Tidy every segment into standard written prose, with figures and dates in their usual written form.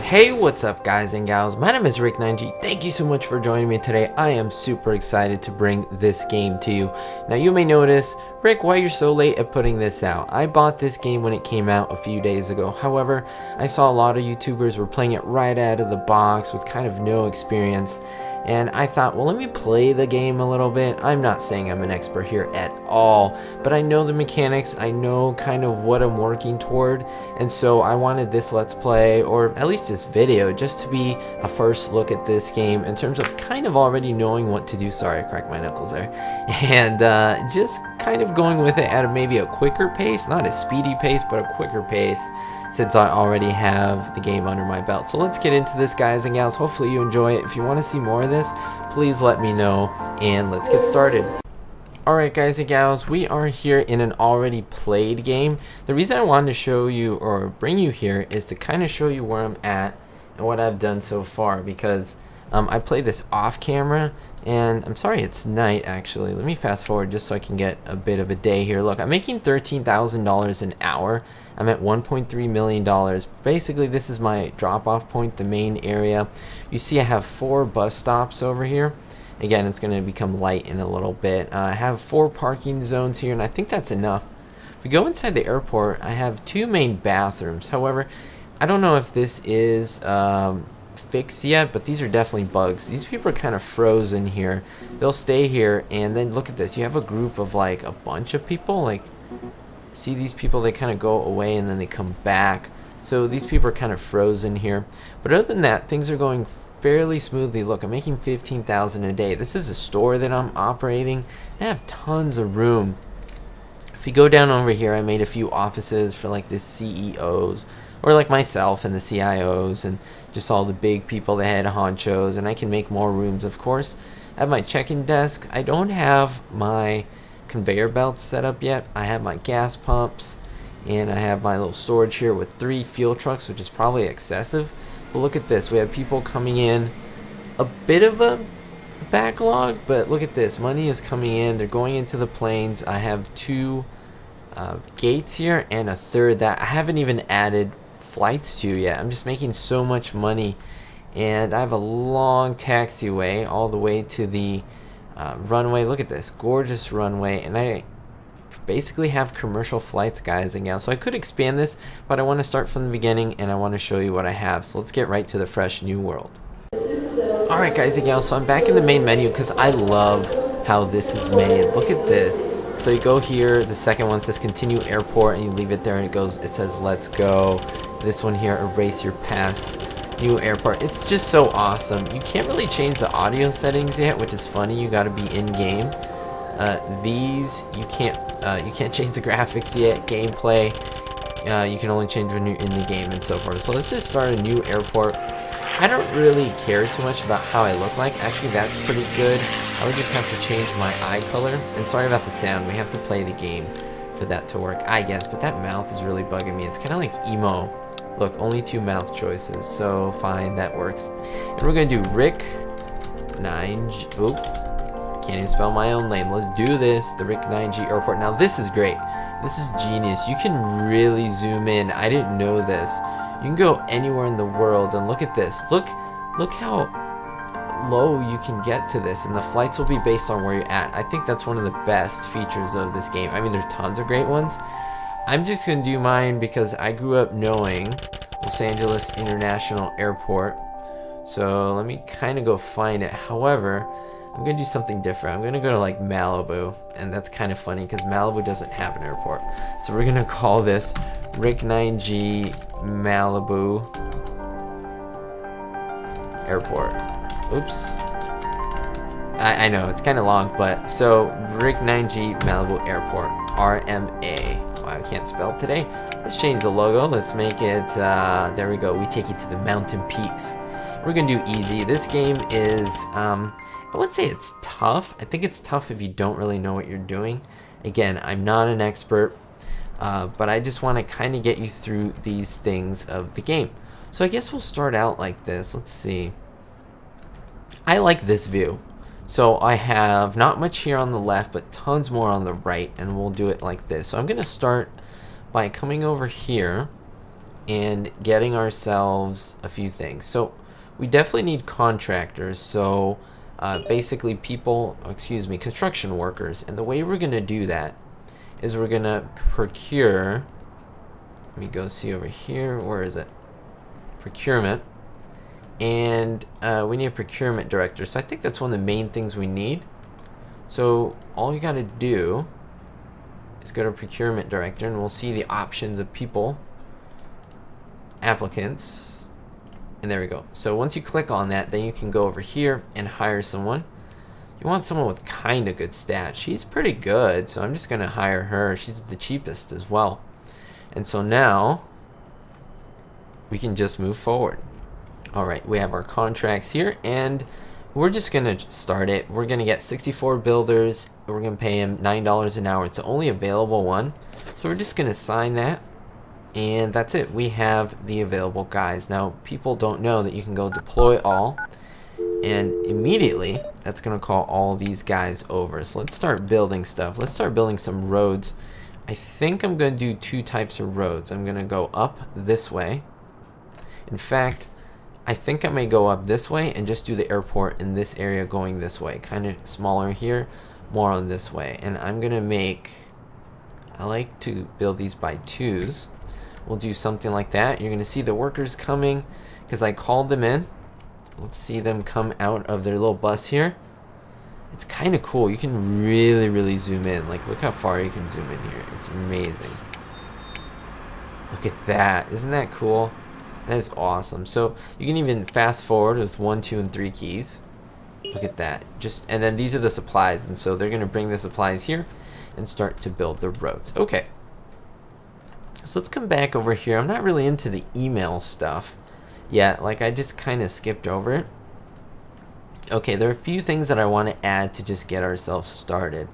Hey, what's up guys and gals? My name is Ricknineg. Thank you so much for joining me today. I am super excited to bring this game to you. Now you may notice, Rick, why you're so late at putting this out? I bought this game when it came out a few days ago. However, I saw a lot of YouTubers were playing it right out of the box with kind of no experience. And I thought, well, let me play the game a little bit. I'm not saying I'm an expert here at all, but I know the mechanics. I know kind of what I'm working toward. And so I wanted this Let's Play, or at least this video, just to be a first look at this game in terms of kind of already knowing what to do. Sorry, I cracked my knuckles there. And just kind of going with it at maybe a quicker pace, not a speedy pace, but a quicker pace, since I already have the game under my belt. So let's get into this, guys and gals. Hopefully you enjoy it. If you want to see more of this, please let me know, and let's get started. Alright guys and gals, we are here in an already played game. The reason I wanted to show you or bring you here is to kind of show you where I'm at and what I've done so far, because I played this off camera, and I'm sorry it's night actually. Let me fast forward just so I can get a bit of a day here. Look, I'm making $13,000 an hour. I'm at $1.3 million. Basically, this is my drop-off point, the main area. You see I have 4 bus stops over here. Again, it's going to become light in a little bit. I have 4 parking zones here, and I think that's enough. If we go inside the airport, I have 2 main bathrooms. However, I don't know if this is fixed yet, but these are definitely bugs. These people are kind of frozen here. They'll stay here, and then look at this. You have a group of like a bunch of people. Like, see these people, they kind of go away and then they come back. So these people are kind of frozen here. But other than that, things are going fairly smoothly. Look, I'm making $15,000 a day. This is a store that I'm operating. I have tons of room. If you go down over here, I made a few offices for like the CEOs, or like myself and the CIOs, and just all the big people, the head honchos, and I can make more rooms, of course. I have my check-in desk. I don't have my conveyor belts set up yet. I have my gas pumps, and I have my little storage here with 3 fuel trucks, which is probably excessive. But look at this, we have people coming in, a bit of a backlog, but look at this, money is coming in, they're going into the planes. I have 2 gates here and a 3rd that I haven't even added flights to yet. I'm just making so much money, and I have a long taxiway all the way to the runway. Look at this gorgeous runway, and I basically have commercial flights, guys and gals. So I could expand this, but I want to start from the beginning, and I want to show you what I have. So let's get right to the fresh new world. Alright guys and gals, so I'm back in the main menu because I love how this is made. Look at this. So you go here, the second one says continue airport, and you leave it there and it says let's go. This one here, erase your past new airport. It's just so awesome. You can't really change the audio settings yet, which is funny. You got to be in game. These you can't change the graphics yet. Gameplay, you can only change when you're in the game and so forth. So let's just start a new airport. I don't really care too much about how I look like. Actually, that's pretty good. I would just have to change my eye color. And sorry about the sound. We have to play the game for that to work, I guess. But that mouth is really bugging me. It's kind of like emo. Look, only 2 mouth choices, so fine, that works. And we're gonna do Ricknineg. Oop, can't even spell my own name. Let's do this. The Ricknineg Airport. Now this is great. This is genius. You can really zoom in. I didn't know this. You can go anywhere in the world, and look at this. Look how low you can get to this, and the flights will be based on where you're at. I think that's one of the best features of this game. I mean, there's tons of great ones. I'm just going to do mine because I grew up knowing Los Angeles International Airport. So let me kind of go find it. However, I'm going to do something different. I'm going to go to like Malibu. And that's kind of funny because Malibu doesn't have an airport. So we're going to call this Ricknineg Malibu Airport. Oops. I know, it's kind of long, but so Ricknineg Malibu Airport. RMA. I can't spell today. Let's change the logo. Let's make it, there we go. We take it to the mountain peaks. We're going to do easy. This game is, I wouldn't say it's tough. I think it's tough if you don't really know what you're doing. Again, I'm not an expert, but I just want to kind of get you through these things of the game. So I guess we'll start out like this. Let's see. I like this view. So I have not much here on the left, but tons more on the right, and we'll do it like this. So I'm going to start by coming over here and getting ourselves a few things. So we definitely need contractors. So basically construction workers. And the way we're going to do that is we're going to procure, let me go see over here, where is it? Procurement. And we need a procurement director. So I think that's one of the main things we need. So all you got to do is go to procurement director, and we'll see the options of people, applicants, and there we go. So once you click on that, then you can go over here and hire someone. You want someone with kind of good stats. She's pretty good, so I'm just going to hire her. She's the cheapest as well. And so now we can just move forward. All right, we have our contracts here, and we're just going to start it. We're going to get 64 builders. We're going to pay him $9 an hour. It's the only available one. So we're just going to sign that, and that's it. We have the available guys. Now, people don't know that you can go deploy all, and immediately that's going to call all these guys over. So let's start building stuff. Let's start building some roads. I think I'm going to do two types of roads. I'm going to go up this way. In fact, I think I may go up this way and just do the airport in this area going this way. Kind of smaller here, more on this way. And I'm going to make, I like to build these by twos. We'll do something like that. You're going to see the workers coming because I called them in. Let's see them come out of their little bus here. It's kind of cool. You can really zoom in. Like, look how far you can zoom in here. It's amazing. Look at that. Isn't that cool? That is awesome. So you can even fast forward with 1, 2, and 3 keys. Look at that. And then these are the supplies, and so they're going to bring the supplies here and start to build the roads. Okay. So let's come back over here. I'm not really into the email stuff yet. Like, I just kind of skipped over it. Okay, there are a few things that I want to add to just get ourselves started.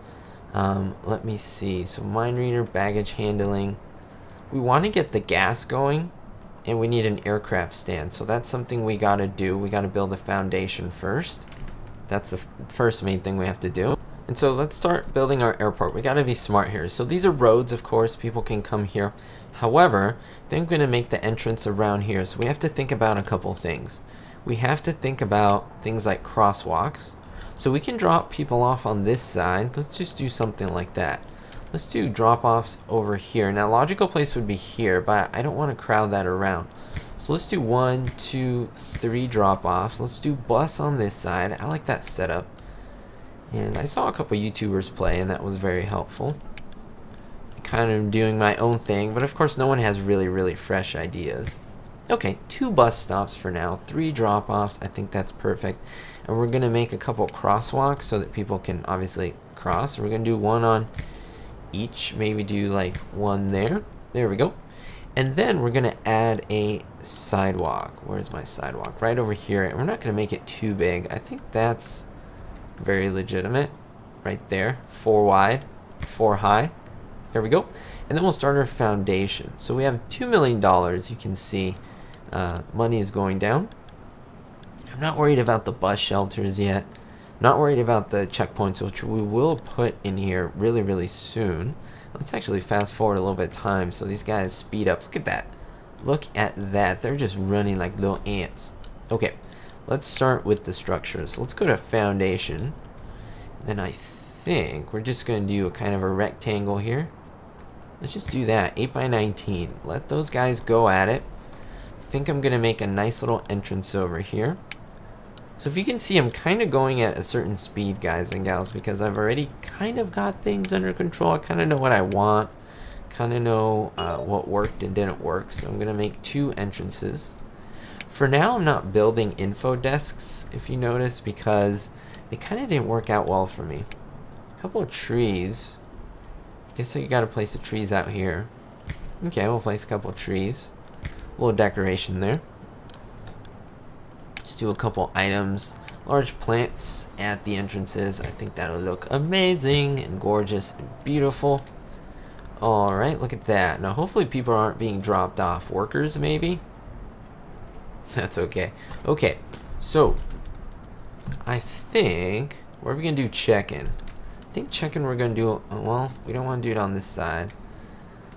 Let me see. So mind reader, baggage handling. We want to get the gas going. And we need an aircraft stand. So that's something we got to do. We got to build a foundation first. That's the first main thing we have to do. And so let's start building our airport. We got to be smart here. So these are roads, of course. People can come here. However, I think I'm going to make the entrance around here. So we have to think about a couple things. We have to think about things like crosswalks. So we can drop people off on this side. Let's just do something like that. Let's do drop-offs over here. Now, logical place would be here, but I don't want to crowd that around. So let's do 1, 2, 3 drop-offs. Let's do bus on this side. I like that setup. And I saw a couple YouTubers play, and that was very helpful. Kind of doing my own thing, but of course no one has really fresh ideas. Okay, 2 bus stops for now, 3 drop-offs. I think that's perfect. And we're going to make a couple crosswalks so that people can obviously cross. We're going to do 1 on each, maybe do like 1 there. There we go. And then we're going to add a sidewalk. Where's my sidewalk? Right over here. And we're not going to make it too big. I think that's very legitimate. Right there. 4 wide, 4 high. There we go. And then we'll start our foundation. So we have $2 million. You can see money is going down. I'm not worried about the bus shelters yet. Not worried about the checkpoints, which we will put in here really soon. Let's actually fast forward a little bit of time so these guys speed up. Look at that. Look at that. They're just running like little ants. Okay, let's start with the structures. Let's go to foundation. Then I think we're just going to do a kind of a rectangle here. Let's just do that. 8 by 19. Let those guys go at it. I think I'm going to make a nice little entrance over here. So if you can see, I'm kind of going at a certain speed, guys and gals, because I've already kind of got things under control. I kind of know what I want, kind of know what worked and didn't work. So I'm going to make 2 entrances. For now, I'm not building info desks, if you notice, because they kind of didn't work out well for me. A couple of trees. Guess you got to place the trees out here. Okay, we'll place a couple of trees. A little decoration there. Do a couple items, large plants at the entrances. I think that'll look amazing and gorgeous and beautiful. All right, look at that. Now hopefully people aren't being dropped off. Workers maybe. That's okay. Okay, so I think where are we gonna do check-in? I think check-in we're gonna do, well, we don't want to do it on this side.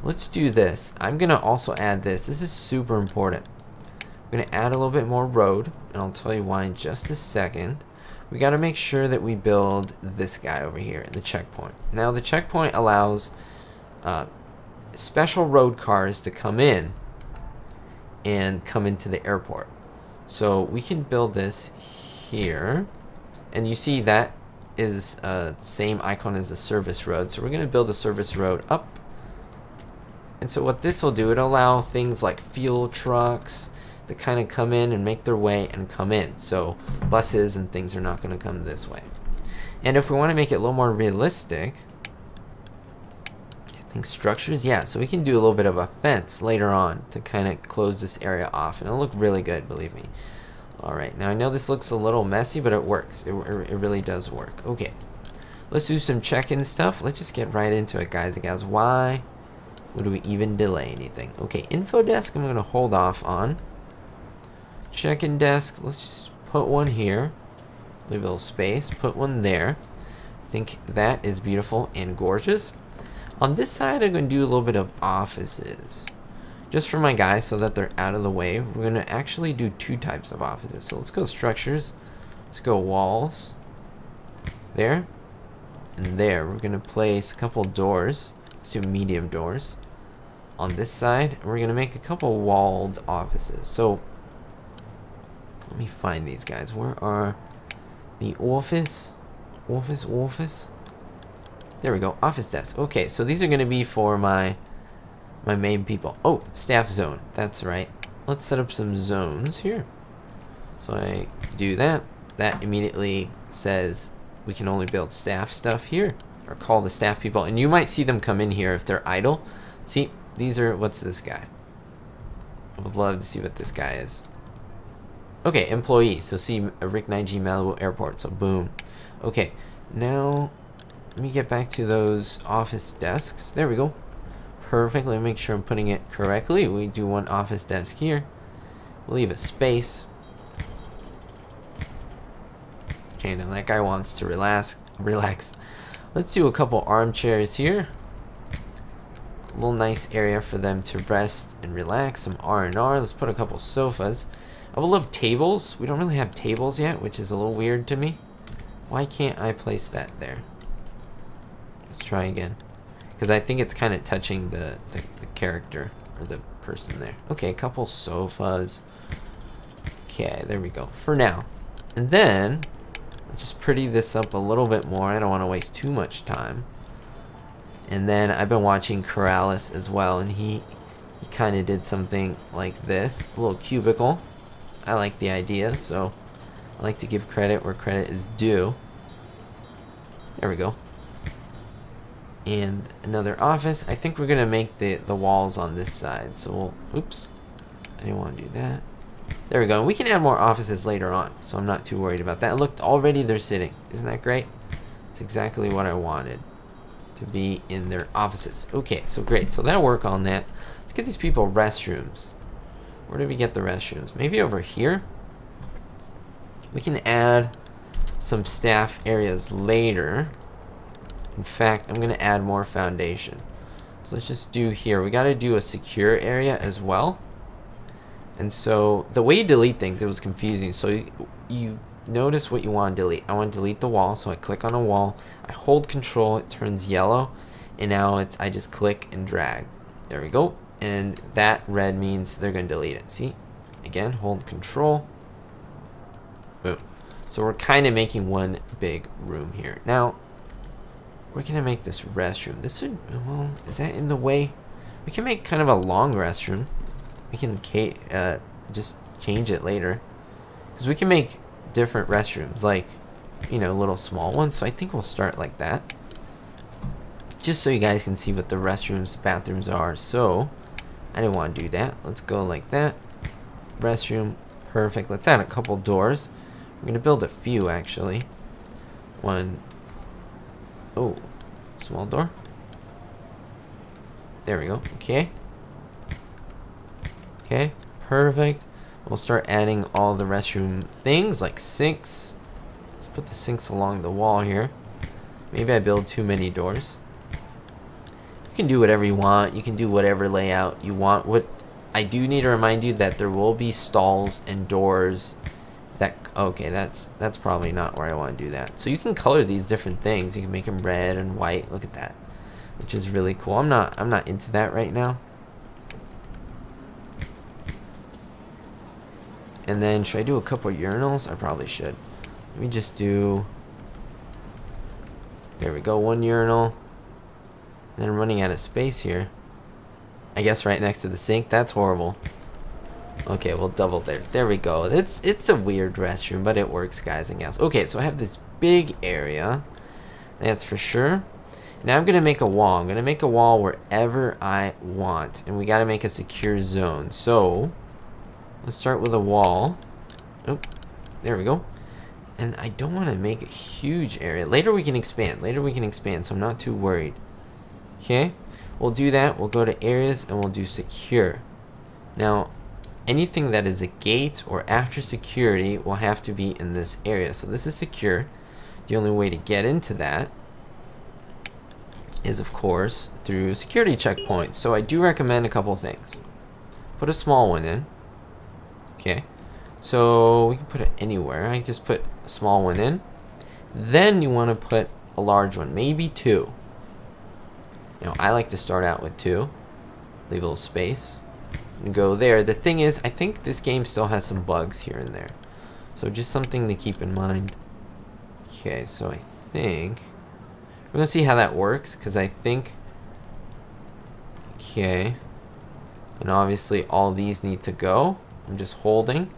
let's do this. I'm gonna also add this. This is super important. I'm gonna add a little bit more road, and I'll tell you why in just a second. We gotta make sure that we build this guy over here, the checkpoint. Now the checkpoint allows special road cars to come in and come into the airport. So we can build this here, and you see that is the same icon as the service road. So we're gonna build a service road up. And so what this will do, it'll allow things like fuel trucks to kind of come in and make their way and come in. So buses and things are not going to come this way. And if we want to make it a little more realistic, I think structures, yeah, so we can do a little bit of a fence later on to kind of close this area off, and it'll look really good, believe me. All right, now I know this looks a little messy, but it works. It really does work. Okay, let's do some check-in stuff. Let's just get right into it, guys and gals. Why would we even delay anything? Okay, info desk I'm going to hold off on. Check-in desk, let's just put one here. Leave a little space, put one there. I think that is beautiful and gorgeous. On this side, I'm going to do a little bit of offices. Just for my guys so that they're out of the way. We're going to actually do two types of offices. So let's go structures. Let's go walls. There. And there. We're going to place a couple doors. Let's do medium doors. On this side, and we're going to make a couple walled offices. So let me find these guys. Where are the office? Office. There we go. Office desk. Okay, so these are going to be for my main people. Oh, staff zone. That's right. Let's set up some zones here. So I do that. That immediately says we can only build staff stuff here, or call the staff people. And you might see them come in here if they're idle. See, these are, what's this guy? I would love to see what this guy is. Okay, employee. So see, Ricknineg Malibu Airport. So boom. Okay, now let me get back to those office desks. There we go. Perfect. Let me make sure I'm putting it correctly. We do one office desk here. We'll leave a space. Okay, now that guy wants to relax. Let's do a couple armchairs here. A little nice area for them to rest and relax. Some R&R. Let's put a couple sofas. I would love tables. We don't really have tables yet, which is a little weird to me. Why can't I place that there? Let's try again. Because I think it's kind of touching the character or the person there. Okay, a couple sofas. Okay, there we go. For now. And then, let's just pretty this up a little bit more. I don't want to waste too much time. And then I've been watching Corrales as well, and he kind of did something like this. A little cubicle. I like the idea, so I like to give credit where credit is due. There we go. And another office. I think we're gonna make the walls on this side. So we'll, oops, I didn't want to do that. There we go. We can add more offices later on, so I'm not too worried about that. Look, already they're sitting. Isn't that great? It's exactly what I wanted to be in their offices. Okay, so great. So that'll work on that. Let's get these people restrooms. Where did we get the restrooms? Maybe over here? We can add some staff areas later. In fact, I'm going to add more foundation. So let's just do here. We got to do a secure area as well. And so the way you delete things, it was confusing. So you notice what you want to delete. I want to delete the wall. So I click on a wall. I hold control. It turns yellow. And now I just click and drag. There we go. And that red means they're going to delete it. See? Again, hold control. Boom. So we're kind of making one big room here. Now, where can I make this restroom? This would, well, is that in the way? We can make kind of a long restroom. We can just change it later. Because we can make different restrooms, like, you know, little small ones. So I think we'll start like that. Just so you guys can see what the restrooms, bathrooms are. So, I didn't want to do that. Let's go like that. Restroom, perfect. Let's add a couple doors. We're going to build a few, actually. One. Oh, small door. There we go. Okay. Okay, perfect. We'll start adding all the restroom things, like sinks. Let's put the sinks along the wall here. Maybe I build too many doors. can do whatever you want. You can do whatever layout you want. What I do need to remind you that there will be stalls and doors. Okay, that's probably not where I want to do that. So you can color these different things. You can make them red and white. Look at that, which is really cool. I'm not into that right now. And then should I do a couple of urinals? I probably should. Let me just do. There we go, one urinal. And then I'm running out of space here. I guess right next to the sink. That's horrible. Okay, we'll double there. There we go. It's a weird restroom, but it works, guys and gals. Okay, so I have this big area. That's for sure. Now I'm gonna make a wall. I'm gonna make a wall wherever I want, and we gotta make a secure zone. So let's start with a wall. Oh, there we go. And I don't want to make a huge area. Later we can expand. So I'm not too worried. Okay, we'll do that. We'll go to areas and we'll do secure. Now, anything that is a gate or after security will have to be in this area. So this is secure. The only way to get into that is, of course, through security checkpoints. So I do recommend a couple things. Put a small one in. Okay, so we can put it anywhere. I just put a small one in. Then you want to put a large one, maybe 2. Now I like to start out with 2. Leave a little space and go there. The thing is, I think this game still has some bugs here and there, so just something to keep in mind. Okay, so I think we're gonna see how that works, because I think, okay, and obviously all these need to go. I'm just holding.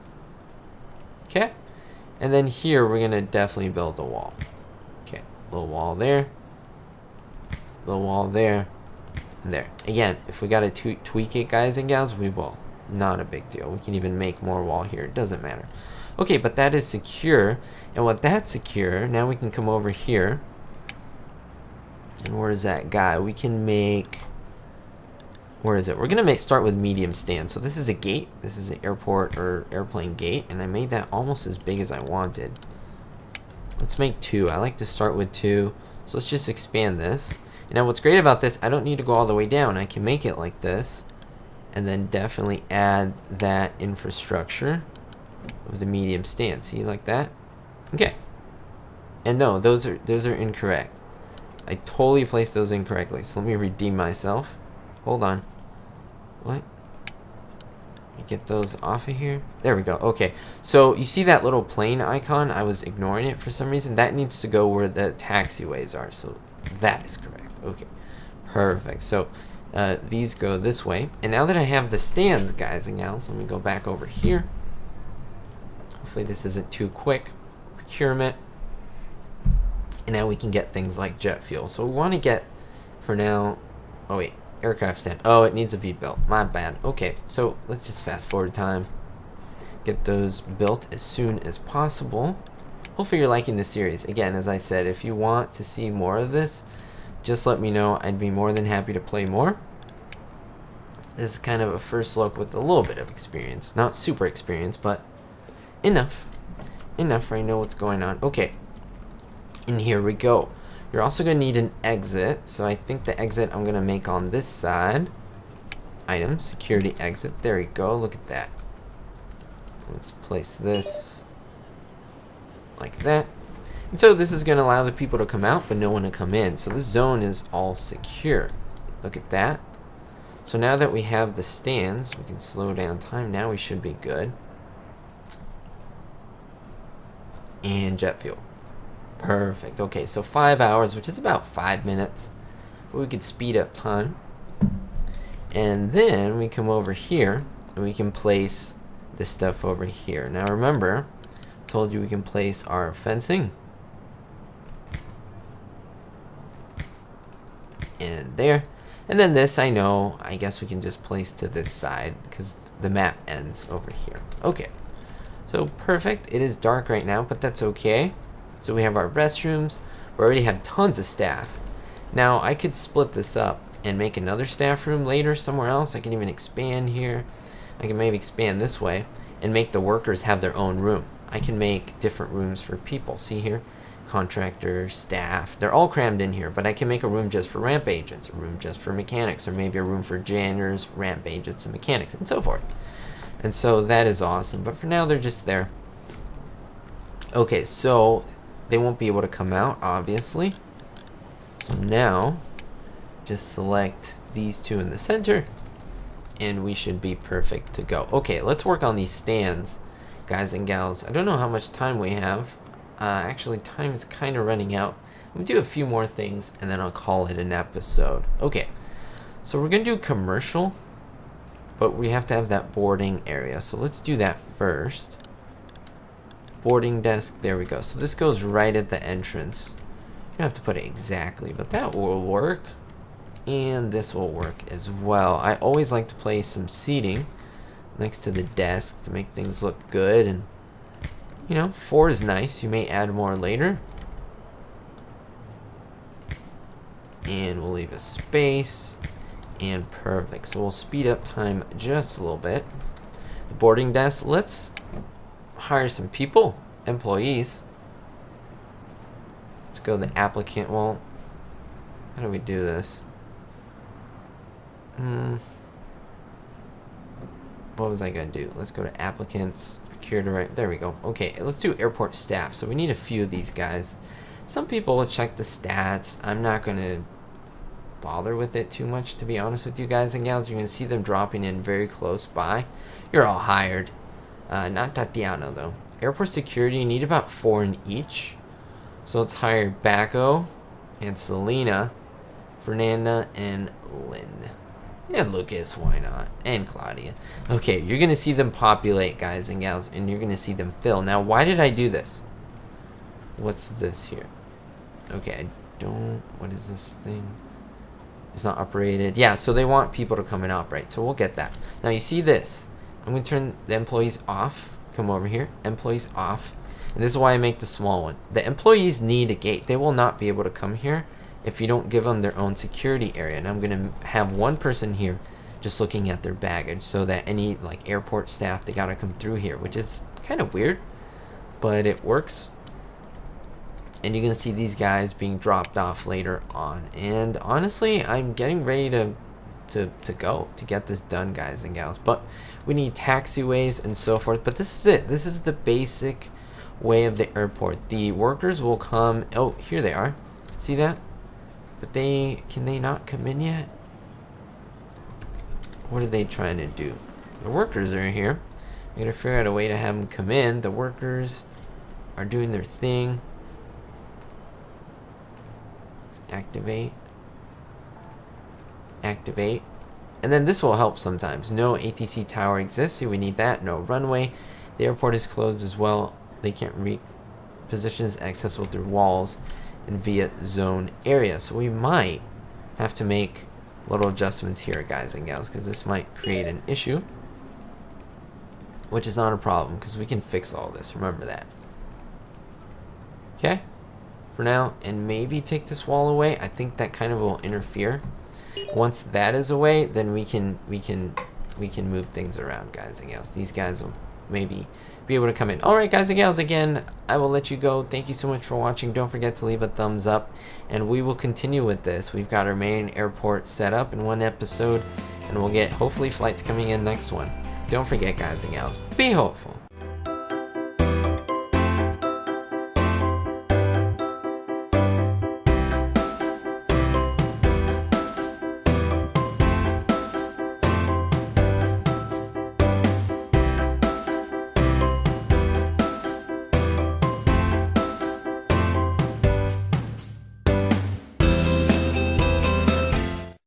Okay, and then here we're gonna definitely build a wall. Okay, little wall there, little wall there, and there. Again, if we gotta tweak it, guys and gals, we will. Not a big deal. We can even make more wall here. It doesn't matter. Okay, but that is secure, and with that secure, now we can come over here. And where is that guy? We can make. Where is it? We're gonna start with medium stand. So this is a gate. This is an airport or airplane gate, and I made that almost as big as I wanted. Let's make 2. I like to start with 2. So let's just expand this. And now what's great about this, I don't need to go all the way down. I can make it like this, and then definitely add that infrastructure of the medium stand. See, like that? Okay. And no, those are incorrect. I totally placed those incorrectly. So let me redeem myself. Hold on. What? Get those off of here. There we go. Okay, so you see that little plane icon? I was ignoring it for some reason. That needs to go where the taxiways are. So that is correct. Okay, perfect. So these go this way. And now that I have the stands, guys and gals, let me go back over here. Hopefully this isn't too quick. Procurement. And now we can get things like jet fuel. So we want to get, for now, oh wait, aircraft stand. Oh, it needs to be built. My bad. Okay, so let's just fast forward time. Get those built as soon as possible. Hopefully you're liking this series. Again, as I said, if you want to see more of this, just let me know. I'd be more than happy to play more. This is kind of a first look with a little bit of experience. Not super experience, but enough. Enough where I know what's going on. Okay, and here we go. You're also going to need an exit. So I think the exit I'm going to make on this side. Items, security exit. There we go. Look at that. Let's place this like that. And so this is going to allow the people to come out, but no one to come in. So this zone is all secure. Look at that. So now that we have the stands, we can slow down time. Now we should be good. And jet fuel. Perfect. Okay, so 5 hours, which is about 5 minutes. But we could speed up time. And then we come over here and we can place this stuff over here. Now remember, I told you we can place our fencing. And there. And then this, I know, I guess we can just place to this side because the map ends over here. Okay. So perfect. It is dark right now, but that's okay. So we have our restrooms. We already have tons of staff. Now I could split this up and make another staff room later somewhere else. I can even expand here. I can maybe expand this way and make the workers have their own room. I can make different rooms for people. See here? contractor, staff. They're all crammed in here, but I can make a room just for ramp agents, a room just for mechanics, or maybe a room for janitors, ramp agents, and mechanics, and so forth. And so that is awesome, but for now they're just there. Okay, so they won't be able to come out, obviously. So now, just select these two in the center, and we should be perfect to go. Okay, let's work on these stands, guys and gals. I don't know how much time we have. Actually, time is kind of running out. We'll do a few more things, and then I'll call it an episode. Okay, so we're going to do commercial, but we have to have that boarding area. So let's do that first. Boarding desk, there we go. So this goes right at the entrance. You don't have to put it exactly, but that will work. And this will work as well. I always like to place some seating next to the desk to make things look good. And you know, 4 is nice. You may add more later. And we'll leave a space. And perfect. So we'll speed up time just a little bit. The boarding desk. Let's hire some people. Employees. Let's go to the applicant. Well, how do we do this? What was I going to do? Let's go to applicants. Right, there we go. Okay, let's do airport staff. So we need a few of these guys. Some people will check the stats. I'm not going to bother with it too much, to be honest with you guys and gals. You're going to see them dropping in very close by. You're all hired. Not Tatiana, though. Airport security, you need about 4 in each. So let's hire Bacco and Selena, Fernanda, and Lynn. And Lucas, why not? And Claudia. Okay, you're going to see them populate, guys and gals, and you're going to see them fill. Now, why did I do this? What's this here? Okay, I don't... What is this thing? It's not operated. Yeah, so they want people to come and operate, so we'll get that. Now, you see this. I'm going to turn the employees off. Come over here. Employees off. And this is why I make the small one. The employees need a gate. They will not be able to come here if you don't give them their own security area. And I'm going to have one person here just looking at their baggage, so that any like airport staff, they got to come through here, which is kind of weird, but it works. And you're going to see these guys being dropped off later on. And honestly, I'm getting ready to get this done, guys and gals. But we need taxiways and so forth. But this is it. This is the basic way of the airport. The workers will come. Oh, here they are. See that? But can they not come in yet? What are they trying to do? The workers are here. I'm gonna figure out a way to have them come in. The workers are doing their thing. Let's activate. Activate. And then this will help sometimes. No ATC tower exists, so we need that. No runway. The airport is closed as well. They can't reach positions accessible through walls and via zone area. So we might have to make little adjustments here, guys and gals, because this might create an issue, which is not a problem because we can fix all this. Remember that. Okay, for now, and maybe take this wall away. I think that kind of will interfere. Once that is away, then we can move things around, guys and gals. These guys will maybe be able to come in. Alright, guys and gals, again, I will let you go. Thank you so much for watching. Don't forget to leave a thumbs up, and we will continue with this. We've got our main airport set up in one episode, and we'll get hopefully flights coming in next one. Don't forget, guys and gals, be hopeful.